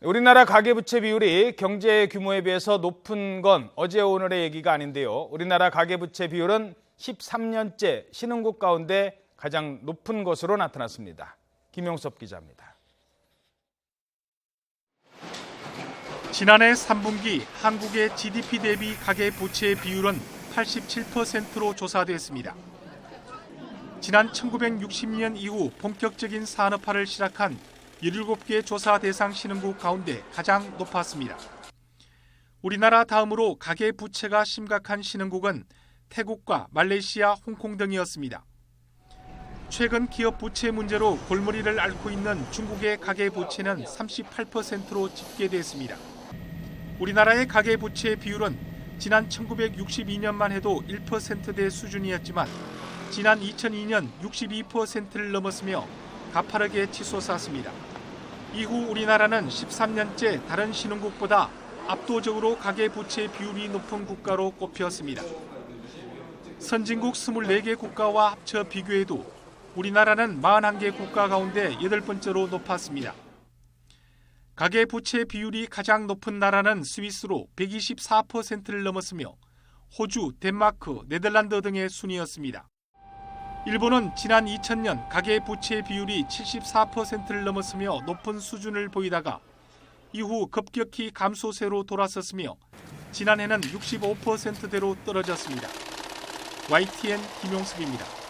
우리나라 가계부채 비율이 경제 규모에 비해서 높은 건 어제 오늘의 얘기가 아닌데요. 우리나라 가계부채 비율은 13년째 신흥국 가운데 가장 높은 것으로 나타났습니다. 김용섭 기자입니다. 지난해 3분기 한국의 GDP 대비 가계부채 비율은 87%로 조사됐습니다. 지난 1960년 이후 본격적인 산업화를 시작한 17개 조사 대상 신흥국 가운데 가장 높았습니다. 우리나라 다음으로 가계부채가 심각한 신흥국은 태국과 말레이시아, 홍콩 등이었습니다. 최근 기업 부채 문제로 골머리를 앓고 있는 중국의 가계부채는 38%로 집계됐습니다. 우리나라의 가계부채 비율은 지난 1962년만 해도 1%대 수준이었지만 지난 2002년 62%를 넘었으며 가파르게 치솟았습니다. 이후 우리나라는 13년째 다른 신흥국보다 압도적으로 가계부채 비율이 높은 국가로 꼽혔습니다. 선진국 24개 국가와 합쳐 비교해도 우리나라는 41개 국가 가운데 8번째로 높았습니다. 가계부채 비율이 가장 높은 나라는 스위스로 124%를 넘었으며 호주, 덴마크, 네덜란드 등의 순이었습니다. 일본은 지난 2000년 가계부채 비율이 74%를 넘었으며 높은 수준을 보이다가 이후 급격히 감소세로 돌아섰으며 지난해는 65%대로 떨어졌습니다. YTN 김용섭입니다.